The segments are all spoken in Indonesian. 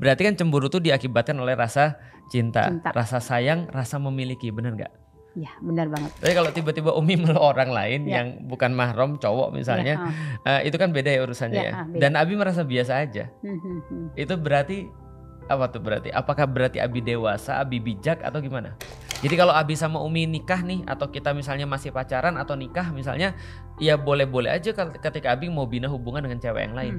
Berarti kan cemburu tuh diakibatkan oleh rasa cinta, rasa sayang, rasa memiliki, benar nggak? Ya benar banget. Tapi kalau tiba-tiba Umi meluk orang lain Ya. yang bukan mahram, cowok misalnya, itu kan beda ya urusannya ya. Beda. Dan Abi merasa biasa aja. Itu berarti apa tuh berarti? Apakah berarti Abi dewasa, Abi bijak atau gimana? Jadi kalau Abi sama Umi nikah nih, atau kita misalnya masih pacaran atau nikah misalnya, ya boleh-boleh aja ketika Abi mau bina hubungan dengan cewek yang lain.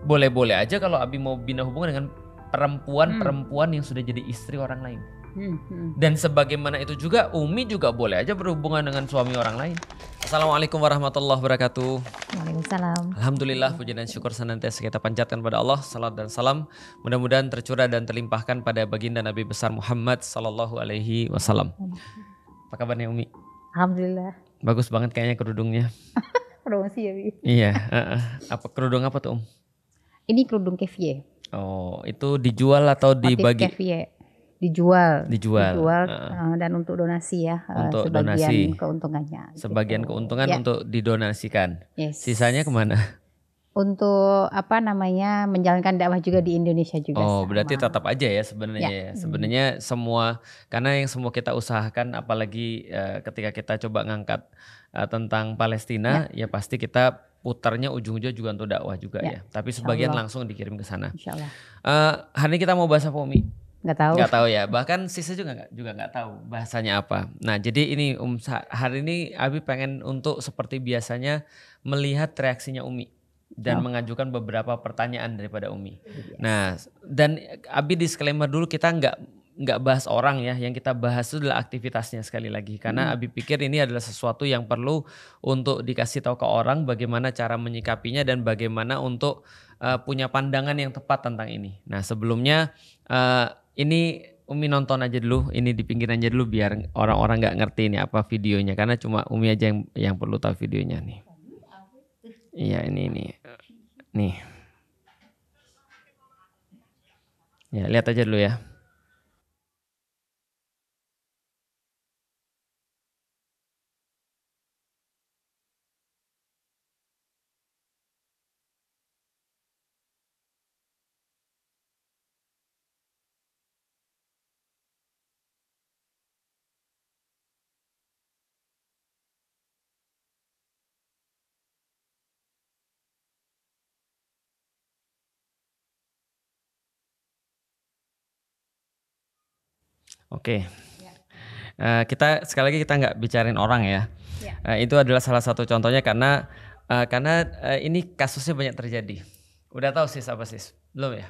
Boleh-boleh aja kalau Abi mau bina hubungan dengan perempuan yang sudah jadi istri orang lain. Dan sebagaimana itu juga Umi juga boleh aja berhubungan dengan suami orang lain. Assalamualaikum warahmatullahi wabarakatuh. Waalaikumsalam. Alhamdulillah, puji dan syukur senantiasa kita panjatkan pada Allah. Salat dan salam mudah-mudahan tercurah dan terlimpahkan pada baginda Nabi besar Muhammad sallallahu alaihi wasallam. Apa kabarnya Umi? Alhamdulillah. Bagus banget kayaknya kerudungnya. Promosi ya, Bi. Iya, Apa kerudung apa tuh, Ini kerudung kefye. Oh, itu dijual atau dibagi? Kefye. Dijual. Dan untuk donasi ya, untuk sebagian donasi. Keuntungannya. Sebagian keuntungan untuk didonasikan. Yes. Sisanya kemana? Untuk menjalankan dakwah juga di Indonesia juga. Oh, berarti tetap aja ya sebenarnya ya. Sebenarnya semua, karena yang semua kita usahakan, apalagi ketika kita coba ngangkat tentang Palestina, ya pasti kita putarnya ujung-ujung juga untuk dakwah juga ya. Tapi sebagian langsung dikirim ke sana. Insyaallah. Hari ini kita mau bahas apa, Umi? Nggak tahu ya. Bahkan Sisa juga nggak tahu bahasanya apa. Nah, jadi ini hari ini Abi pengen untuk seperti biasanya melihat reaksinya Umi dan mengajukan beberapa pertanyaan daripada Umi. Nah, dan Abi disclaimer dulu, kita nggak bahas orang ya. Yang kita bahas itu adalah aktivitasnya sekali lagi. Karena Abi pikir ini adalah sesuatu yang perlu untuk dikasih tahu ke orang bagaimana cara menyikapinya dan bagaimana untuk punya pandangan yang tepat tentang ini. Nah, sebelumnya ini Umi nonton aja dulu, ini di pinggiran aja dulu biar orang-orang nggak ngerti ini apa videonya, karena cuma Umi aja yang perlu tahu videonya nih. Iya, ini nih. Ya, lihat aja dulu ya. Oke. Kita sekali lagi kita nggak bicarain orang ya. Itu adalah salah satu contohnya karena ini kasusnya banyak terjadi. Udah tahu Sis apa Sis? Belum ya?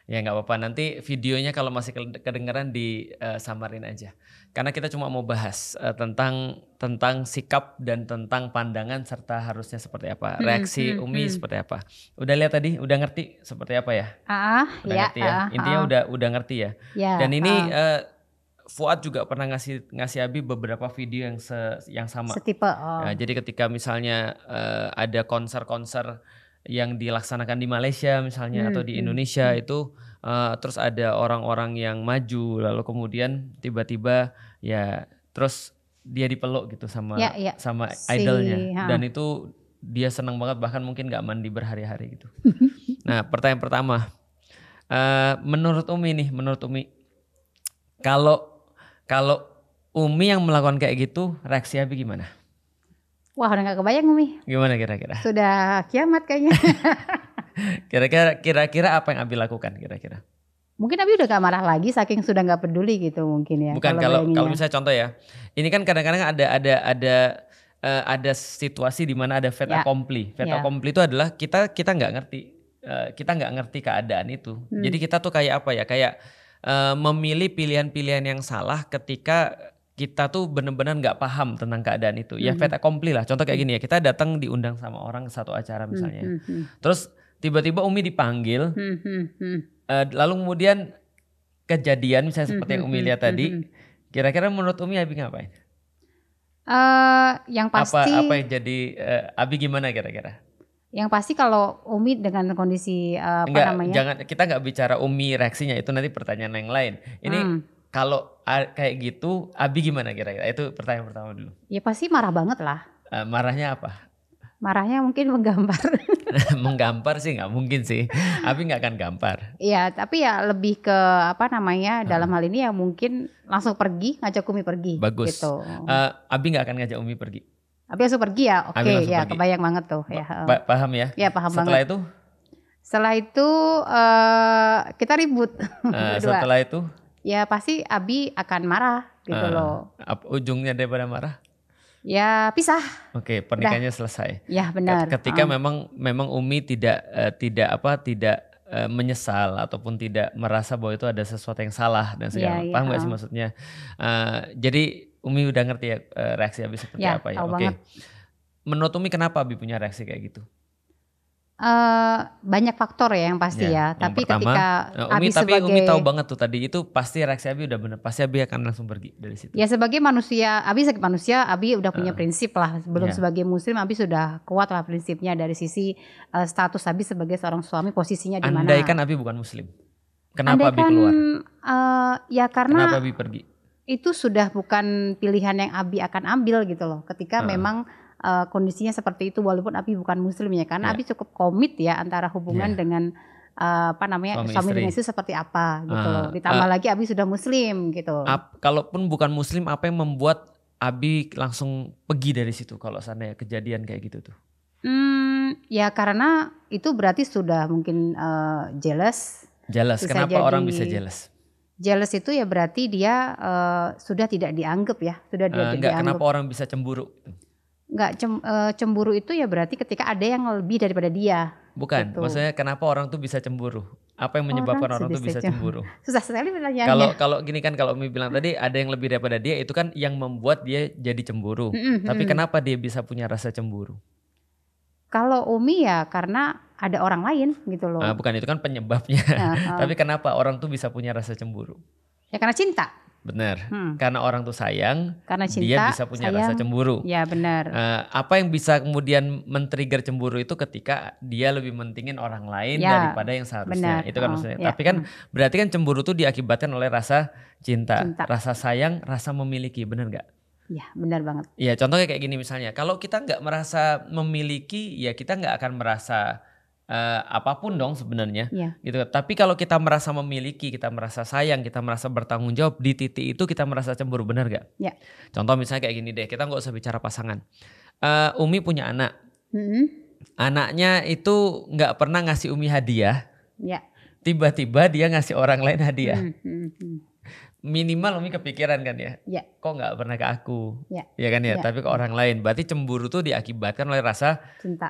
Ya nggak apa-apa, nanti videonya kalau masih kedengeran disamarin aja. Karena kita cuma mau bahas tentang sikap dan tentang pandangan serta harusnya seperti apa. Reaksi Umi seperti apa. Udah lihat tadi? Udah ngerti seperti apa ya? Udah ngerti ya? Intinya udah ngerti ya? Dan ini Fuad juga pernah ngasih Abi beberapa video yang sama. Setipe. Jadi ketika misalnya ada konser-konser yang dilaksanakan di Malaysia misalnya atau di Indonesia itu terus ada orang-orang yang maju, lalu kemudian tiba-tiba ya terus dia dipeluk gitu sama idolnya, dan itu dia senang banget, bahkan mungkin nggak mandi berhari-hari gitu. Nah, pertanyaan pertama, menurut Umi kalau Umi yang melakukan kayak gitu, reaksi Abi gimana? Wah, udah gak kebayang Umi. Gimana kira-kira? Sudah kiamat kayaknya. Kira-kira apa yang Abi lakukan kira-kira? Mungkin Abi udah gak marah lagi saking sudah gak peduli gitu mungkin ya. Bukan, kalau misalnya contoh ya. Ini kan kadang-kadang ada situasi di mana ada fait accompli. Fait accompli itu adalah kita nggak ngerti. Kita nggak ngerti keadaan itu. Jadi kita tuh kayak apa ya? Kayak memilih pilihan-pilihan yang salah ketika kita tuh benar-benar nggak paham tentang keadaan itu. Ya fait accompli lah. Contoh kayak gini ya, kita datang diundang sama orang ke satu acara misalnya. Terus tiba-tiba Umi dipanggil, lalu kemudian kejadian misalnya seperti yang Umi lihat tadi. Kira-kira menurut Umi Abi ngapain? Yang pasti. Apa yang jadi Abi gimana kira-kira? Yang pasti kalau Umi dengan kondisi kita nggak bicara Umi reaksinya, itu nanti pertanyaan yang lain. Ini kalau kayak gitu, Abi gimana kira-kira? Itu pertanyaan pertama dulu. Ya pasti marah banget lah. Marahnya apa? Marahnya mungkin menggambar. Menggampar sih nggak mungkin sih. Abi nggak akan gampar. Iya, tapi ya lebih ke apa namanya dalam hal ini ya mungkin langsung pergi, ngajak Umi pergi Bagus. gitu. Abi nggak akan ngajak Umi pergi. Abi langsung pergi ya, Abi oke langsung ya pergi. kebayang banget tuh ya. Paham ya? Ya paham Setelah banget. itu? Setelah itu kita ribut berdua. Setelah itu? Ya pasti Abi akan marah gitu loh. Ujungnya daripada marah? Ya pisah. Oke, pernikahannya selesai. Ya benar. Ketika memang Umi tidak menyesal ataupun tidak merasa bahwa itu ada sesuatu yang salah dan segala. Iya, Paham nggak sih maksudnya? Jadi Umi udah ngerti ya reaksi Abi seperti Ya, apa ya? tahu Oke. banget. Menurut Umi kenapa Abi punya reaksi kayak gitu? Banyak faktor ya yang pasti ya. Yang Tapi pertama, ketika Abi Umi tahu sebagai banget tuh tadi itu pasti reaksi Abi udah bener. Pasti Abi akan langsung pergi dari situ. ya sebagai manusia, Abi udah punya prinsip lah. Belum Ya. sebagai muslim, Abi sudah kuat lah prinsipnya dari sisi status Abi sebagai seorang suami, posisinya di mana. Andaikan Abi bukan muslim, kenapa Abi Andaikan, keluar? Ya karena Kenapa Abi pergi? itu sudah bukan pilihan yang Abi akan ambil gitu loh. Ketika memang kondisinya seperti itu, walaupun Abi bukan muslim ya, karena Abi cukup komit ya antara hubungan dengan suami dengan istri seperti apa gitu loh. Ditambah lagi Abi sudah muslim gitu. Kalaupun bukan muslim, apa yang membuat Abi langsung pergi dari situ kalau seandainya kejadian kayak gitu tuh? Ya karena itu berarti sudah mungkin jealous. Jealous, kenapa orang bisa jealous? Jealous itu ya berarti dia sudah tidak dianggap ya, sudah tidak dianggap. Kenapa orang bisa cemburu? Enggak, cemburu itu ya berarti ketika ada yang lebih daripada dia. Bukan, gitu. Maksudnya kenapa orang tuh bisa cemburu? Apa yang menyebabkan orang tuh bisa cemburu? Susah sekali pertanyaannya. Kalau gini kan, kalau Umi bilang tadi ada yang lebih daripada dia, itu kan yang membuat dia jadi cemburu. Tapi kenapa dia bisa punya rasa cemburu? Kalau Umi ya karena ada orang lain gitu loh. Bukan, itu kan penyebabnya. Tapi kenapa orang tuh bisa punya rasa cemburu? Ya karena cinta. Benar, karena orang tuh sayang, karena cinta, dia bisa punya rasa cemburu. Ya benar. Apa yang bisa kemudian men-trigger cemburu itu ketika dia lebih mentingin orang lain daripada yang seharusnya. Benar. Itu kan maksudnya. Tapi kan berarti kan cemburu tuh diakibatkan oleh rasa cinta. Rasa sayang, rasa memiliki, benar nggak? Ya benar banget. Ya contohnya kayak gini misalnya, kalau kita nggak merasa memiliki, ya kita nggak akan merasa apapun dong sebenarnya, gitu. Tapi kalau kita merasa memiliki, kita merasa sayang, kita merasa bertanggung jawab, di titik itu kita merasa cemburu, benar gak? Ya. Contoh misalnya kayak gini deh, kita nggak usah bicara pasangan. Umi punya anak, anaknya itu nggak pernah ngasih Umi hadiah, tiba-tiba dia ngasih orang lain hadiah. Minimal Umi kepikiran kan ya, kok nggak pernah ke aku, ya kan ya, tapi ke orang lain. Berarti cemburu tuh diakibatkan oleh rasa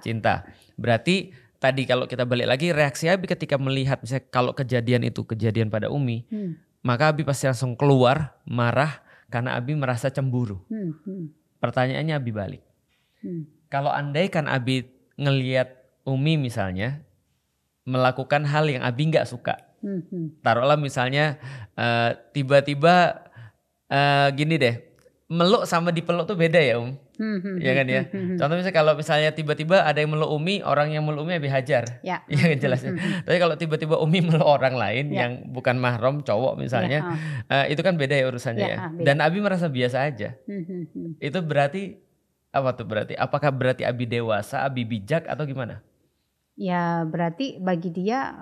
cinta. Berarti tadi kalau kita balik lagi, reaksi Abi ketika melihat misalnya kalau kejadian itu kejadian pada Umi, maka Abi pasti langsung keluar marah karena Abi merasa cemburu. Pertanyaannya Abi balik, kalau andaikan Abi ngelihat Umi misalnya melakukan hal yang Abi nggak suka, taruhlah misalnya tiba-tiba gini deh, meluk sama dipeluk tuh beda ya ya kan ya. Contoh misalnya kalau misalnya tiba-tiba ada yang meluk Umi, orang yang meluk Umi Abi hajar, ya jelas ya. Tapi kalau tiba-tiba Umi meluk orang lain yang bukan mahram, cowok misalnya, itu kan beda ya urusannya ya. Dan Abi merasa biasa aja. Itu berarti apa tuh berarti? Apakah berarti Abi dewasa, Abi bijak atau gimana? Ya berarti bagi dia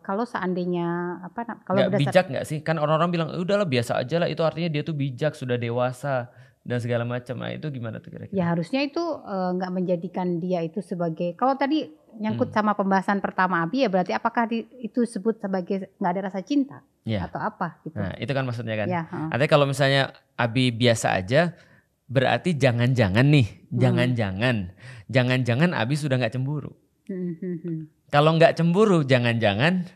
kalau seandainya kalau bijak nggak sih? Kan orang-orang bilang udahlah biasa aja lah, itu artinya dia tuh bijak, sudah dewasa dan segala macam. Nah itu gimana tuh kira-kira? Ya harusnya itu nggak menjadikan dia itu sebagai, kalau tadi nyangkut sama pembahasan pertama Abi ya berarti apakah itu disebut sebagai nggak ada rasa cinta atau apa gitu. Nah itu kan maksudnya kan. Artinya kalau misalnya Abi biasa aja, berarti jangan-jangan Abi sudah nggak cemburu. Kalau nggak cemburu, jangan-jangan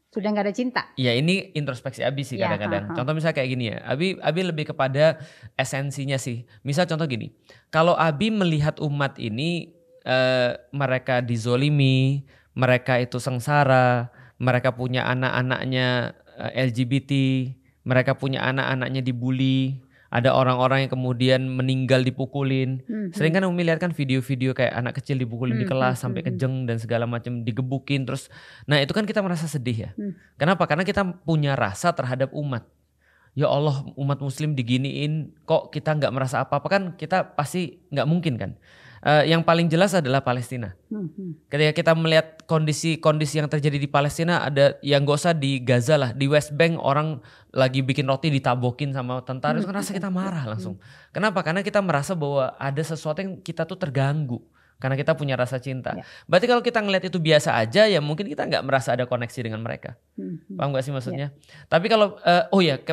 sudah nggak ada cinta. Ya ini introspeksi Abi sih kadang-kadang. Contoh misalnya kayak gini ya, Abi lebih kepada esensinya sih. Misal contoh gini, kalau Abi melihat umat ini mereka dizolimi, mereka itu sengsara, mereka punya anak-anaknya LGBT, mereka punya anak-anaknya dibully, ada orang-orang yang kemudian meninggal dipukulin. Sering kan Umi lihat kan video-video kayak anak kecil dipukulin di kelas sampai kejeng dan segala macam, digebukin terus. Nah itu kan kita merasa sedih ya. Kenapa? Karena kita punya rasa terhadap umat. Ya Allah, umat muslim diginiin kok kita nggak merasa apa-apa, kan kita pasti nggak mungkin kan. Yang paling jelas adalah Palestina. Ketika kita melihat kondisi-kondisi yang terjadi di Palestina, ada yang gak usah di Gaza lah, di West Bank orang lagi bikin roti ditabokin sama tentara, itu kan rasa kita marah langsung. Kenapa? Karena kita merasa bahwa ada sesuatu yang kita tuh terganggu. Karena kita punya rasa cinta. Berarti kalau kita ngelihat itu biasa aja, ya mungkin kita nggak merasa ada koneksi dengan mereka. Paham gak sih maksudnya? Tapi kalau,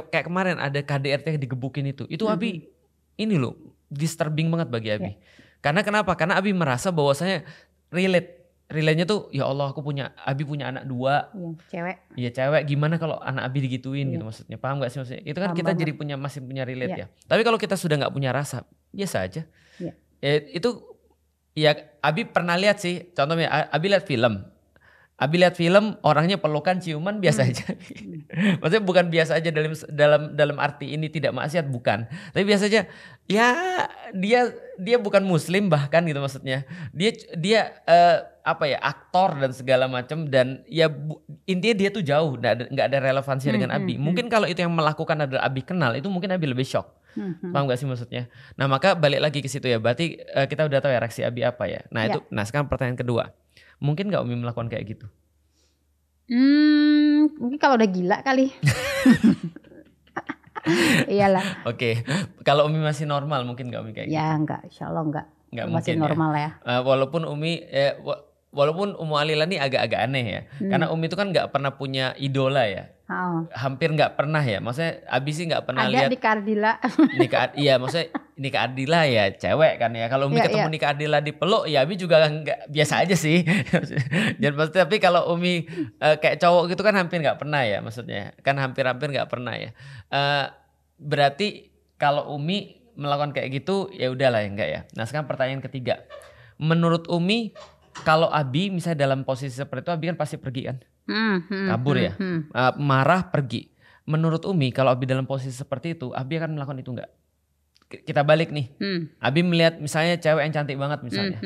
kayak kemarin ada KDRT yang digebukin itu Abi ini loh disturbing banget bagi Abi. Karena kenapa? Karena Abi merasa bahwasanya relate-nya tuh, ya Allah Abi punya anak 2. Cewek. Iya cewek, gimana kalau anak Abi digituin gitu maksudnya. Paham gak sih maksudnya? Itu kan kita jadi masih punya relate ya. Tapi kalau kita sudah gak punya rasa, biasa aja. Itu ya Abi pernah lihat sih, contohnya Abi lihat film orangnya pelukan ciuman biasa aja. Maksudnya bukan biasa aja dalam arti ini tidak maksiat, bukan. Tapi biasa aja. Ya dia bukan muslim bahkan gitu maksudnya. Dia aktor dan segala macam, dan ya intinya dia tuh jauh, nggak ada relevansinya dengan Abi. Mungkin kalau itu yang melakukan adalah Abi kenal, itu mungkin Abi lebih shock. Paham gak sih maksudnya? Nah maka balik lagi ke situ ya. Berarti kita udah tahu ya reaksi Abi apa ya. Nah itu. Nah sekarang pertanyaan kedua. Mungkin gak Umi melakukan kayak gitu? Mungkin kalau udah gila kali. Iyalah. Oke. Kalau Umi masih normal mungkin gak Umi kayak gitu? Ya enggak, insya Allah enggak. Masih mungkin normal ya. Walaupun Umi walaupun Ummu Alila nih agak-agak aneh ya. Karena Umi itu kan gak pernah punya idola ya. Hampir gak pernah ya. Maksudnya Abi sih gak pernah lihat. Ada Nika Ardila. Iya maksudnya Nika Ardila ya cewek kan ya. Kalau Umi ketemu Nika Ardila dipeluk ya Abi juga gak, biasa aja sih. Tapi kalau Umi kayak cowok gitu kan hampir gak pernah ya maksudnya. Kan hampir-hampir gak pernah ya. Berarti kalau Umi melakukan kayak gitu ya udahlah ya enggak ya. Nah sekarang pertanyaan ketiga. Menurut Umi kalau Abi misalnya dalam posisi seperti itu, Abi kan pasti pergi kan? Kabur ya? Marah pergi. Menurut Umi kalau Abi dalam posisi seperti itu, Abi akan melakukan itu enggak? Kita balik nih. Abi melihat misalnya cewek yang cantik banget misalnya.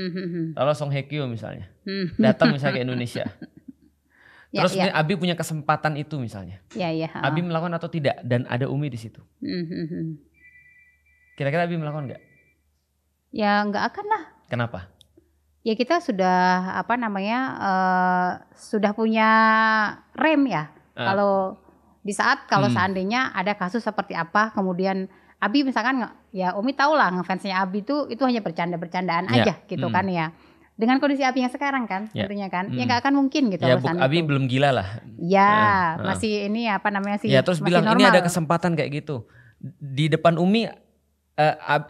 Kalau Song Hye Kyo misalnya. Datang misalnya ke Indonesia. Terus Abi punya kesempatan itu misalnya. Abi melakukan atau tidak? Dan ada Umi di situ. Kira-kira Abi melakukan enggak? Ya enggak akan lah. Kenapa? Ya kita sudah sudah punya rem ya. Kalau seandainya ada kasus seperti apa, kemudian Abi misalkan ya Umi tahu lah ngefansnya Abi itu hanya bercanda-bercandaan aja gitu kan ya. Dengan kondisi Abi yang sekarang kan tentunya kan, ya nggak akan mungkin gitu. Ya Abi belum gila lah. Ya masih ini sih. Ya terus bilang normal. Ini ada kesempatan kayak gitu. Di depan Umi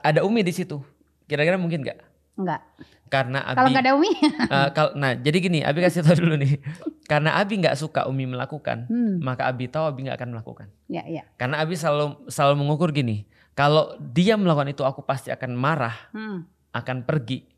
ada Umi di situ. Kira-kira mungkin nggak? Enggak. Karena Abi, kalau nggak ada Umi. Nah jadi gini, Abi kasih tahu dulu nih. Karena Abi nggak suka Umi melakukan, maka Abi tahu Abi nggak akan melakukan. Karena Abi selalu mengukur gini. Kalau dia melakukan itu, aku pasti akan marah, akan pergi,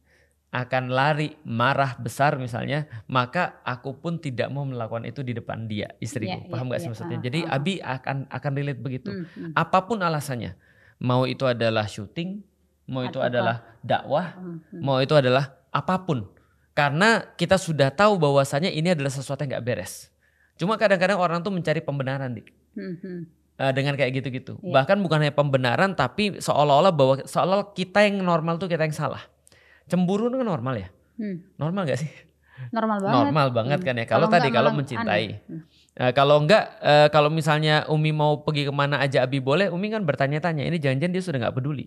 akan lari, marah besar misalnya. Maka aku pun tidak mau melakukan itu di depan dia, istriku. Paham nggak sih maksudnya? Jadi Abi akan relate begitu. Apapun alasannya, mau itu adalah syuting, mau itu adalah dakwah, mau itu adalah apapun. Karena kita sudah tahu bahwasanya ini adalah sesuatu yang gak beres. Cuma kadang-kadang orang tuh mencari pembenaran dengan kayak gitu-gitu. Bahkan bukan hanya pembenaran, tapi seolah-olah kita yang normal tuh kita yang salah. Cemburu itu kan normal ya? Normal gak sih? Normal banget. Normal banget kan ya. Kalau mencintai. Kalau enggak, kalau misalnya Umi mau pergi kemana aja Abi boleh, Umi kan bertanya-tanya. Ini jangan-jangan dia sudah gak peduli.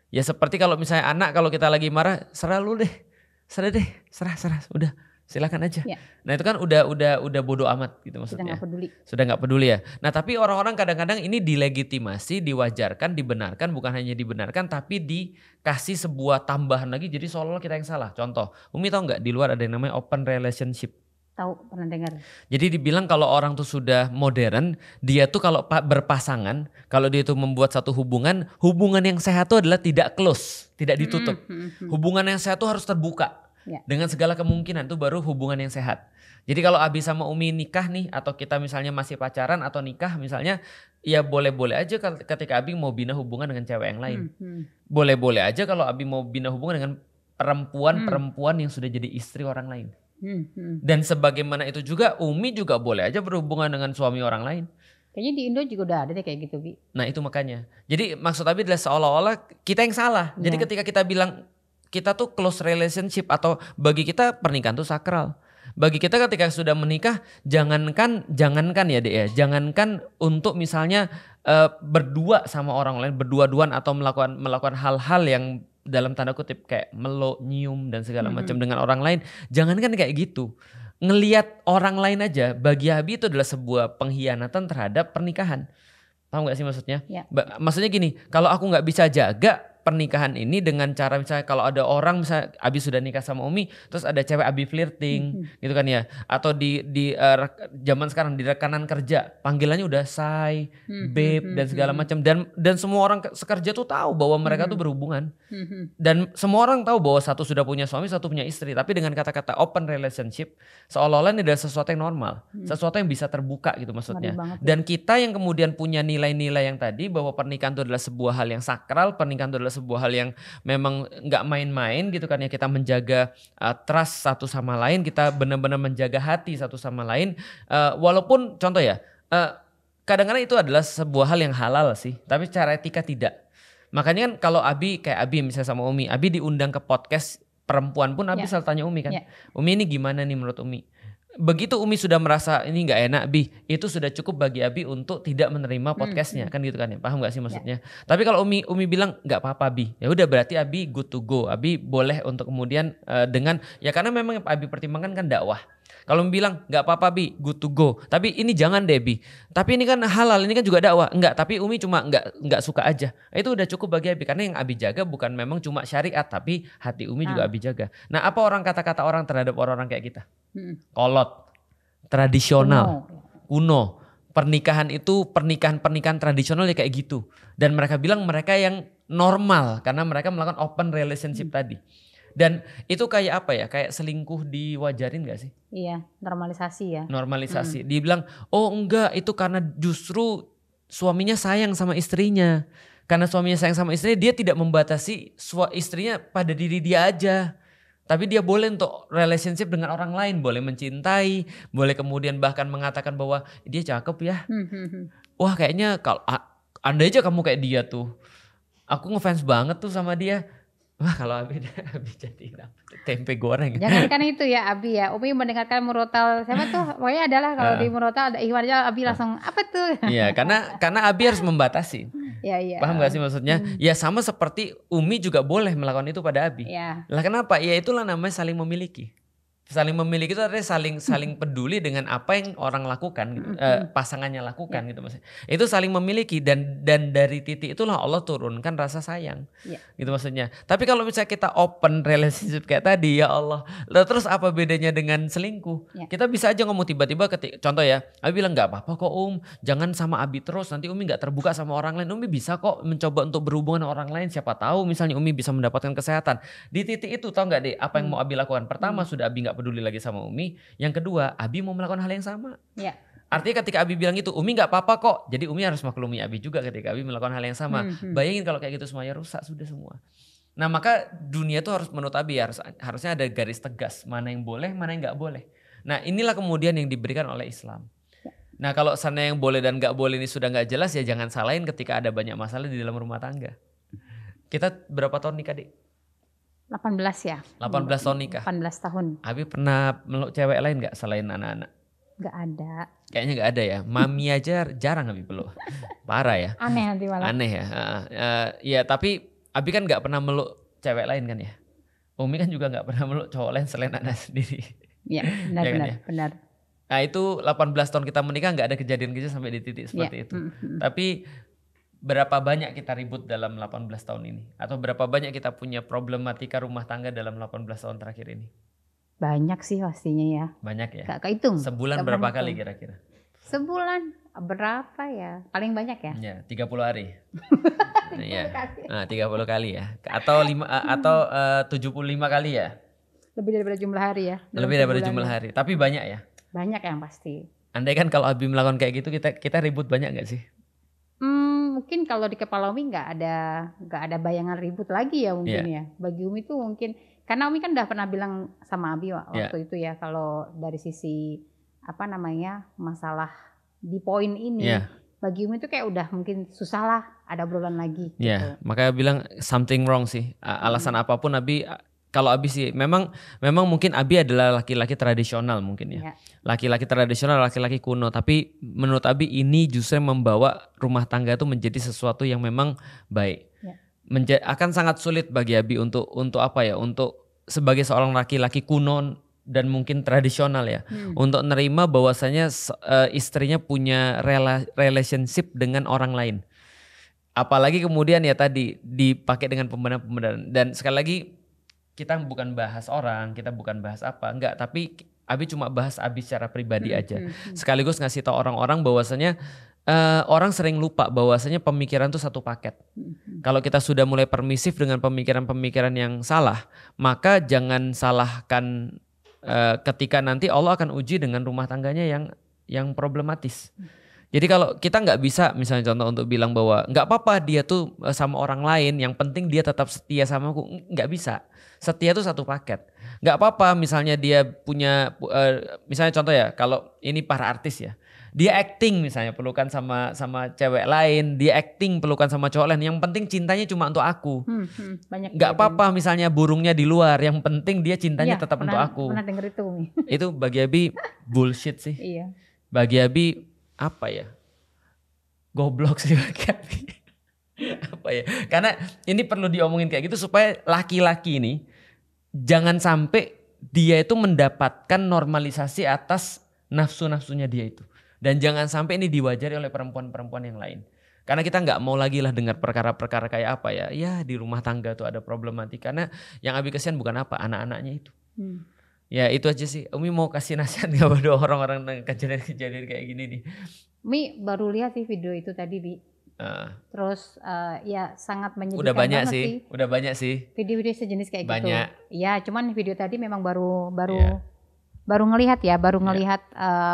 Ya seperti kalau misalnya anak, kalau kita lagi marah, serah udah silakan aja. Nah itu kan udah bodo amat gitu maksudnya. Sudah nggak peduli ya. Nah tapi orang-orang kadang-kadang ini dilegitimasi, diwajarkan, dibenarkan, bukan hanya dibenarkan tapi dikasih sebuah tambahan lagi, jadi seolah-olah kita yang salah. Contoh, Umi tahu nggak di luar ada yang namanya open relationship? Tahu, pernah dengar. Jadi dibilang kalau orang tuh sudah modern, dia tuh kalau berpasangan, kalau dia tuh membuat satu hubungan yang sehat tuh adalah tidak close, tidak ditutup. Hubungan yang sehat tuh harus terbuka. Dengan segala kemungkinan tuh baru hubungan yang sehat. Jadi kalau Abi sama Umi nikah nih, atau kita misalnya masih pacaran atau nikah misalnya, ya boleh-boleh aja ketika Abi mau bina hubungan dengan cewek yang lain. Boleh-boleh aja kalau Abi mau bina hubungan dengan perempuan yang sudah jadi istri orang lain. Dan sebagaimana itu juga Umi juga boleh aja berhubungan dengan suami orang lain. Kayaknya di Indo juga udah ada deh kayak gitu, Bi. Nah itu makanya. Jadi maksud Abi adalah seolah-olah kita yang salah. Jadi ketika kita bilang kita tuh close relationship, atau bagi kita pernikahan tuh sakral. Bagi kita ketika sudah menikah, jangankan ya Dek ya, jangankan untuk misalnya berdua sama orang lain, berdua-duaan atau melakukan hal-hal yang dalam tanda kutip kayak meluk, nyium dan segala macam dengan orang lain, jangankan kayak gitu. Ngelihat orang lain aja bagi Abi itu adalah sebuah pengkhianatan terhadap pernikahan. Paham gak sih maksudnya? Ya. Maksudnya gini, kalau aku gak bisa jaga pernikahan ini dengan cara misalnya kalau ada orang misalnya Abi sudah nikah sama Umi terus ada cewek Abi flirting gitu kan ya, atau di zaman sekarang di rekanan kerja panggilannya udah say, babe dan segala macam, dan semua orang sekerja tuh tahu bahwa mereka tuh berhubungan, dan semua orang tahu bahwa satu sudah punya suami, satu punya istri, tapi dengan kata-kata open relationship seolah-olah ini adalah sesuatu yang normal, sesuatu yang bisa terbuka gitu maksudnya. Dan kita yang kemudian punya nilai-nilai yang tadi bahwa pernikahan itu adalah sebuah hal yang sakral, pernikahan itu adalah sebuah hal yang memang nggak main-main gitu kan ya, kita menjaga trust satu sama lain, kita benar-benar menjaga hati satu sama lain, walaupun contoh ya kadang-kadang itu adalah sebuah hal yang halal sih, tapi secara etika tidak. Makanya kan kalau Abi misalnya sama Umi, Abi diundang ke podcast perempuan pun Abi selalu tanya Umi kan, Umi ini gimana nih menurut Umi? Begitu Umi sudah merasa ini nggak enak Bi, itu sudah cukup bagi Abi untuk tidak menerima podcastnya kan gitu kan ya, paham nggak sih maksudnya? Tapi kalau Umi bilang nggak apa-apa Bi, ya udah berarti Abi good to go, Abi boleh untuk kemudian dengan ya karena memang Abi pertimbangkan kan dakwah. Kalau Umi bilang nggak apa-apa Bi, good to go, tapi ini jangan deh Bi, tapi ini kan halal, ini kan juga dakwah, enggak, tapi Umi cuma nggak suka aja, itu udah cukup bagi Abi, karena yang Abi jaga bukan memang cuma syariat, tapi hati Umi juga Abi jaga. Nah apa kata-kata orang terhadap orang-orang kayak kita? Kolot, tradisional, kuno. Pernikahan itu pernikahan tradisional ya kayak gitu. Dan mereka bilang mereka yang normal karena mereka melakukan open relationship tadi. Dan itu kayak apa ya? Kayak selingkuh diwajarin gak sih? Iya, normalisasi ya. Normalisasi. Dia bilang, oh enggak, itu karena justru suaminya sayang sama istrinya. Karena suaminya sayang sama istrinya, dia tidak membatasi istrinya pada diri dia aja. Tapi dia boleh untuk relationship dengan orang lain, boleh mencintai, boleh kemudian bahkan mengatakan bahwa dia cakep ya. Wah kayaknya kalau andai aja kamu kayak dia tuh, aku ngefans banget tuh sama dia. Wah kalau Abi jadi tempe goreng. Jangan kan itu ya Abi ya. Umi mendengarkan murotal siapa tuh? Pokoknya adalah kalau di murotal ada Iwan aja Abi langsung apa tuh? Iya karena Abi harus membatasi. Iya. Paham gak sih maksudnya? Ya sama seperti Umi juga boleh melakukan itu pada Abi. Lah kenapa? Ya itulah namanya saling memiliki. Saling memiliki itu artinya saling peduli dengan apa yang orang lakukan gitu, pasangannya lakukan gitu maksudnya. Itu saling memiliki dan dari titik itulah Allah turunkan rasa sayang. Gitu maksudnya. Tapi kalau misalnya kita open relationship kayak tadi, ya Allah, lah terus apa bedanya dengan selingkuh? Kita bisa aja ngomong tiba-tiba contoh ya, Abi bilang nggak apa-apa kok jangan sama Abi terus, nanti Umi nggak terbuka sama orang lain. Umi bisa kok mencoba untuk berhubungan dengan orang lain, siapa tahu misalnya Umi bisa mendapatkan kesehatan. Di titik itu tahu nggak deh apa yang mau Abi lakukan? Pertama sudah Abi nggak peduli lagi sama Umi. Yang kedua, Abi mau melakukan hal yang sama. Artinya ketika Abi bilang itu, Umi nggak apa-apa kok. Jadi Umi harus maklumi Abi juga ketika Abi melakukan hal yang sama. Bayangin kalau kayak gitu semuanya rusak sudah semua. Nah maka dunia itu harus menurut Abi harusnya ada garis tegas. Mana yang boleh, mana yang nggak boleh. Nah inilah kemudian yang diberikan oleh Islam. Nah kalau sana yang boleh dan nggak boleh ini sudah nggak jelas, ya jangan salahin ketika ada banyak masalah di dalam rumah tangga. Kita berapa tahun nikah, Dik? 18 ya. 18 tahun nikah. 18 tahun. Abi pernah meluk cewek lain gak selain anak-anak? Gak ada. Kayaknya gak ada ya. Mami aja jarang Abi peluk. Parah ya. Aneh nanti malah. Aneh ya. Ya tapi Abi kan gak pernah meluk cewek lain kan ya. Umi kan juga gak pernah meluk cowok lain selain anak sendiri. Iya benar ya kan, ya? Benar. Nah itu 18 tahun kita menikah gak ada kejadian-kejadian sampai di titik seperti itu. Tapi berapa banyak kita ribut dalam 18 tahun ini? Atau berapa banyak kita punya problematika rumah tangga dalam 18 tahun terakhir ini? Banyak sih pastinya ya. Banyak ya? Gak kehitung. Sebulan berapa kali kira-kira? Sebulan berapa ya? Paling banyak ya? Ya 30 hari. 30 kali ya. Atau 75 kali ya? Lebih daripada jumlah hari ya? Lebih daripada jumlah hari. Tapi banyak ya? Banyak yang pasti. Andai kan kalau Abi melakukan kayak gitu kita ribut banyak gak sih? Mungkin kalau di kepala Umi nggak ada bayangan ribut lagi ya mungkin ya. Bagi Umi tuh mungkin karena Umi kan udah pernah bilang sama Abi waktu itu ya, kalau dari sisi masalah di poin ini bagi Umi itu kayak udah mungkin susah lah ada obrolan lagi. Ya, makanya bilang something wrong sih. Alasan apapun Abi, kalau Abi sih memang mungkin Abi adalah laki-laki tradisional mungkin ya. Laki-laki tradisional, laki-laki kuno. Tapi menurut Abi ini justru membawa rumah tangga itu menjadi sesuatu yang memang baik. Akan sangat sulit bagi Abi untuk apa ya? Untuk sebagai seorang laki-laki kuno dan mungkin tradisional ya, untuk nerima bahwasanya istrinya punya relationship dengan orang lain. Apalagi kemudian ya tadi dipakai dengan pembenaran. Dan sekali lagi kita bukan bahas orang, kita bukan bahas apa, enggak. Tapi Abi cuma bahas Abi secara pribadi aja. Sekaligus ngasih tahu orang-orang bahwasanya orang sering lupa bahwasanya pemikiran itu satu paket. Kalau kita sudah mulai permisif dengan pemikiran-pemikiran yang salah, maka jangan salahkan ketika nanti Allah akan uji dengan rumah tangganya yang problematis. Jadi kalau kita nggak bisa misalnya contoh untuk bilang bahwa nggak apa-apa dia tuh sama orang lain, yang penting dia tetap setia sama aku, nggak bisa. Setia tuh satu paket. Nggak apa-apa misalnya dia punya, misalnya contoh ya kalau ini para artis ya, dia acting misalnya pelukan sama cewek lain, dia acting pelukan sama cowok lain, yang penting cintanya cuma untuk aku. Nggak apa-apa misalnya burungnya di luar, yang penting dia cintanya tetap untuk aku. Pernah denger itu Umi. Itu bagi Abi bullshit sih. Iya. Bagi Abi apa ya, goblok sih bagi Abi. Apa ya, karena ini perlu diomongin kayak gitu supaya laki-laki ini jangan sampai dia itu mendapatkan normalisasi atas nafsu-nafsunya dia itu, dan jangan sampai ini diwajari oleh perempuan-perempuan yang lain. Karena kita nggak mau lagi lah dengar perkara-perkara kayak apa ya di rumah tangga tuh ada problematika. Karena yang Abi kesian bukan apa, anak-anaknya itu. Ya itu aja sih. Umi mau kasih nasihat gak pada orang-orang kejadian-kejadian kayak gini nih? Umi baru lihat sih video itu tadi Bi. Terus ya sangat menyedihkan udah banyak banget sih. Udah banyak sih. Video-video sejenis kayak banyak. Gitu. Ya cuman video tadi memang baru ngelihat ya. Baru ngelihat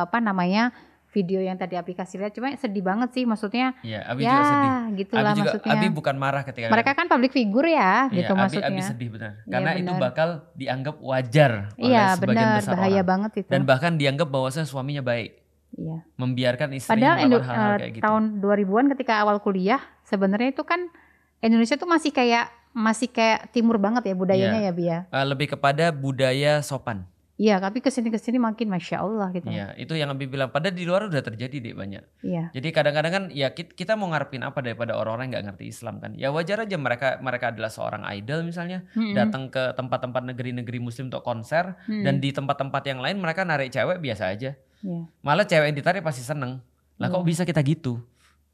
apa namanya video yang tadi aplikasi lihat. Cuma sedih banget sih maksudnya. Iya Abi juga sedih. Gitulah Abi juga, maksudnya. Abi bukan marah ketika mereka kan public figure ya gitu maksudnya. Abi sedih benar. Karena itu bakal dianggap wajar oleh sebagian besar bahaya orang. Banget itu. Dan bahkan dianggap bahwasanya suaminya baik. Iya. Membiarkan istrinya melakukan hal-hal kayak gitu. Tahun 2000-an ketika awal kuliah sebenarnya itu kan Indonesia tuh masih kayak timur banget ya budayanya ya Bia. Lebih kepada budaya sopan. Iya, tapi kesini makin Masya Allah gitu. Iya, itu yang Abi bilang. Padahal di luar udah terjadi deh banyak. Iya. Jadi kadang-kadang kan ya kita mau ngarepin apa daripada orang-orang yang gak ngerti Islam kan. Ya wajar aja mereka adalah seorang idol misalnya. Datang ke tempat-tempat negeri-negeri muslim untuk konser. Dan di tempat-tempat yang lain mereka narik cewek biasa aja. Iya. Malah cewek yang ditarik pasti seneng. Lah kok bisa kita gitu?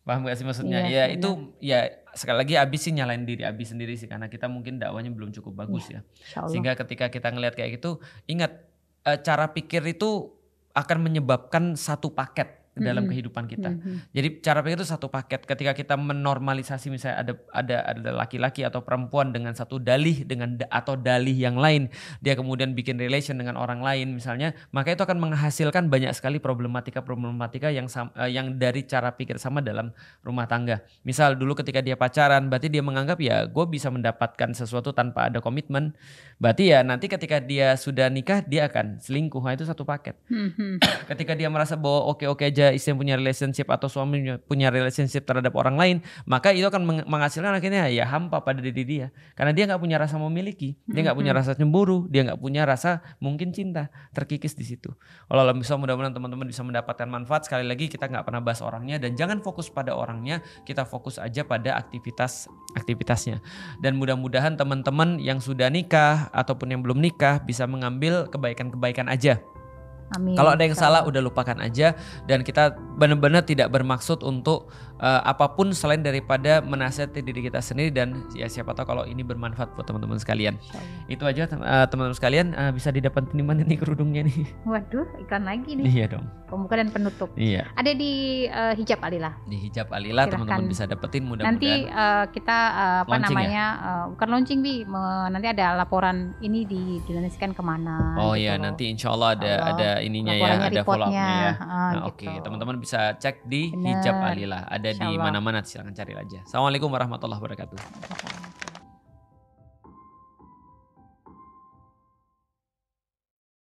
Paham gak sih maksudnya? Iya, itu ya sekali lagi Abi sih nyalain diri Abi sendiri sih. Karena kita mungkin dakwanya belum cukup bagus ya. Sehingga ketika kita ngelihat kayak gitu, ingat cara pikir itu akan menyebabkan satu paket dalam kehidupan kita. Jadi cara pikir itu satu paket. Ketika kita menormalisasi misalnya ada laki-laki atau perempuan dengan satu dalih atau dalih yang lain, dia kemudian bikin relation dengan orang lain misalnya, maka itu akan menghasilkan banyak sekali problematika yang dari cara pikir sama dalam rumah tangga. Misal dulu ketika dia pacaran, berarti dia menganggap ya gue bisa mendapatkan sesuatu tanpa ada komitmen. Berarti ya nanti ketika dia sudah nikah dia akan selingkuh. Nah, itu satu paket. Ketika dia merasa bahwa oke-oke aja istri punya relationship atau suami punya relationship terhadap orang lain, maka itu akan menghasilkan akhirnya ya hampa pada diri dia. Karena dia nggak punya rasa memiliki, dia nggak punya rasa cemburu, dia nggak punya rasa mungkin cinta, terkikis di situ. Allah bisa, mudah-mudahan teman-teman bisa mendapatkan manfaat. Sekali lagi kita nggak pernah bahas orangnya dan jangan fokus pada orangnya, kita fokus aja pada aktivitasnya. Dan mudah-mudahan teman-teman yang sudah nikah ataupun yang belum nikah bisa mengambil kebaikan-kebaikan aja. Amin. Kalau ada yang salah udah lupakan aja, dan kita benar-benar tidak bermaksud untuk apapun selain daripada menasihati diri kita sendiri, dan ya siapa tahu kalau ini bermanfaat buat teman-teman sekalian. Itu aja teman-teman sekalian, bisa didapetin di mana nih kerudungnya nih? Waduh, iklan lagi nih. Iya dong. Pembuka dan penutup. Iya. Ada di Hijab Alila. Di Hijab Alila teman-teman bisa dapetin mudah-mudahan. Nanti kita bukan launching Bi, nanti ada laporan ini dinansikan kemana. Oh gitu iya, nanti insya Allah ada ininya ya, ada follow-upnya ya. Nah, gitu. Oke, teman-teman bisa cek di Hijab Alila, ada di mana-mana, silakan cari aja. Assalamualaikum warahmatullahi wabarakatuh.